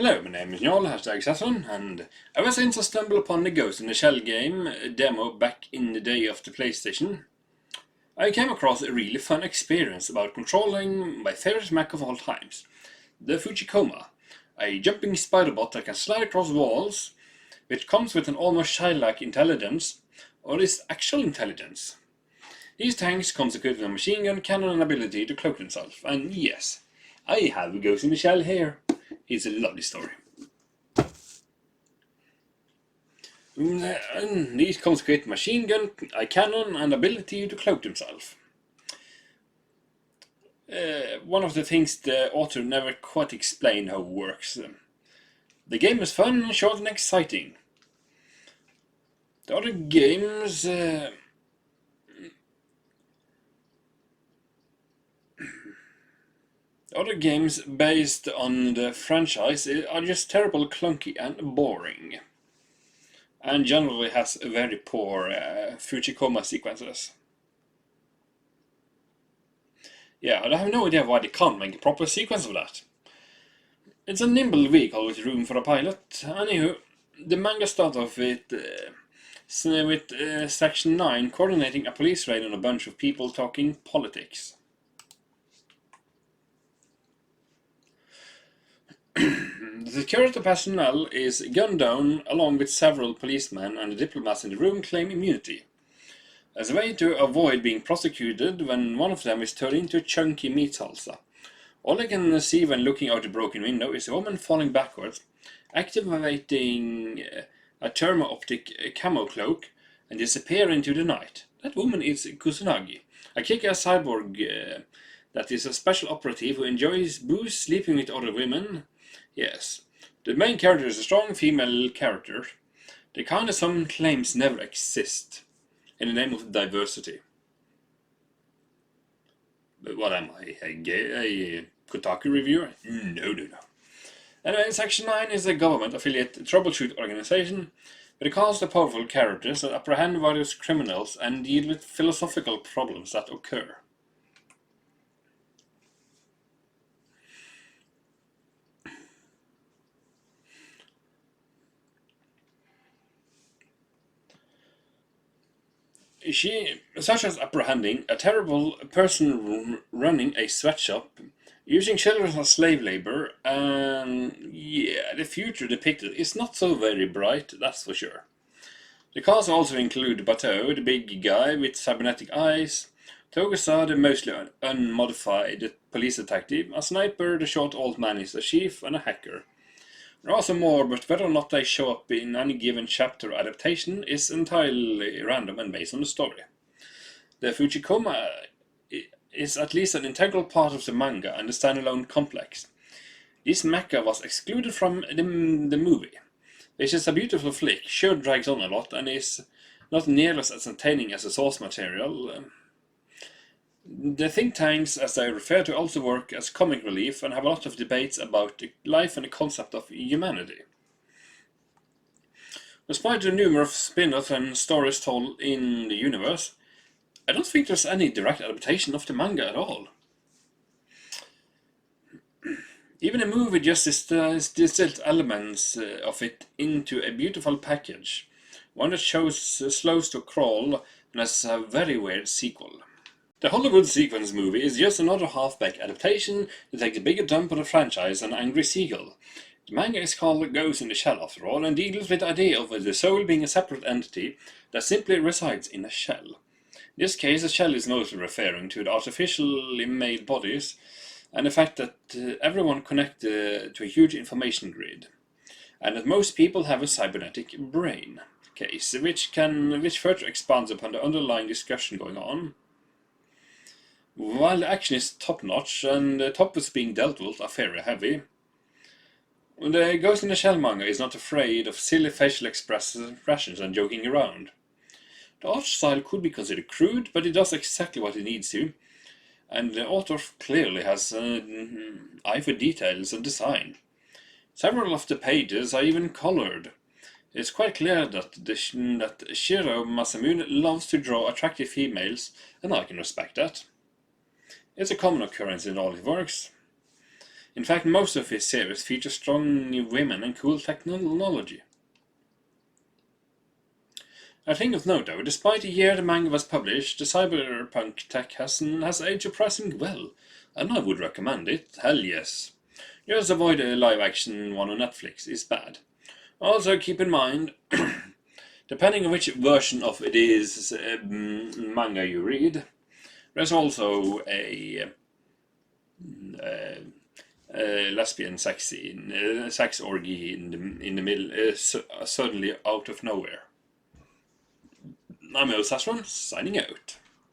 Hello, my name is Njal, #Saturn, and ever since I stumbled upon the Ghost in the Shell game demo back in the day of the PlayStation, I came across a really fun experience about controlling my favorite mech of all times, the Fujikoma, a jumping spider bot that can slide across walls, which comes with an almost childlike intelligence, or is actual intelligence. These tanks comes equipped with a machine gun, cannon and ability to cloak themselves, and yes, I have a Ghost in the Shell here. It's a lovely story. And these comes with machine gun, a cannon and ability to cloak himself. One of the things the author never quite explained how it works. The game is fun, short and exciting. The other games... Other games based on the franchise are just terrible, clunky and boring, and generally has very poor Fujikoma sequences. Yeah, I have no idea why they can't make a proper sequence of that. It's a nimble vehicle with room for a pilot. Anywho, the manga starts off with Section 9 coordinating a police raid on a bunch of people talking politics. The security personnel is gunned down along with several policemen, and the diplomats in the room claim immunity, as a way to avoid being prosecuted when one of them is turned into a chunky meat salsa. All they can see when looking out the broken window is a woman falling backwards, activating a thermo-optic camo cloak, and disappear into the night. That woman is Kusanagi, a kickass cyborg that is a special operative who enjoys booze, sleeping with other women. Yes, the main character is a strong female character, the kind of some claims never exist, in the name of diversity. But what am I, a Kotaku reviewer? No. Anyway, Section 9 is a government-affiliate troubleshoot organization with a cast of powerful characters that apprehend various criminals and deal with philosophical problems that occur. Such as apprehending a terrible person running a sweatshop, using children as slave labor, and yeah, the future depicted is not so very bright, that's for sure. The cast also include Bateau, the big guy with cybernetic eyes, Togusa, the mostly unmodified police detective, a sniper, the short old man is a chief, and a hacker. There are some more, but whether or not they show up in any given chapter adaptation is entirely random and based on the story. The Fujikoma is at least an integral part of the manga and the standalone complex. This mecha was excluded from the movie, which is a beautiful flick, sure drags on a lot and is not nearly as entertaining as the source material. The think tanks, as they refer to, also work as comic relief and have a lot of debates about the life and the concept of humanity. Despite the numerous spin-offs and stories told in the universe, I don't think there's any direct adaptation of the manga at all. Even the movie just distilled elements of it into a beautiful package, one that slows to crawl and has a very weird sequel. The Hollywood sequence movie is just another half-baked adaptation to take the bigger dump on the franchise and Angry Seagull. The manga is called Ghost in the Shell after all, and deals with the idea of the soul being a separate entity that simply resides in a shell. In this case, the shell is mostly referring to the artificially made bodies and the fact that everyone connected to a huge information grid, and that most people have a cybernetic brain case, which further expands upon the underlying discussion going on. While the action is top-notch and the topics being dealt with are very heavy, the Ghost in the Shell manga is not afraid of silly facial expressions and joking around. The art style could be considered crude, but it does exactly what it needs to, and the author clearly has an eye for details and design. Several of the pages are even colored. It's quite clear that Shiro Masamune loves to draw attractive females, and I can respect that. It's a common occurrence in all his works. In fact, most of his series feature strong women and cool technology. A thing of note, though, despite the year the manga was published, the cyberpunk tech has aged surprisingly well, and I would recommend it. Hell yes. Just avoid the live-action one on Netflix, it's bad. Also keep in mind, depending on which version of it is manga you read, there's also a lesbian sex orgy in the middle, suddenly out of nowhere. I'm Sasron, signing out.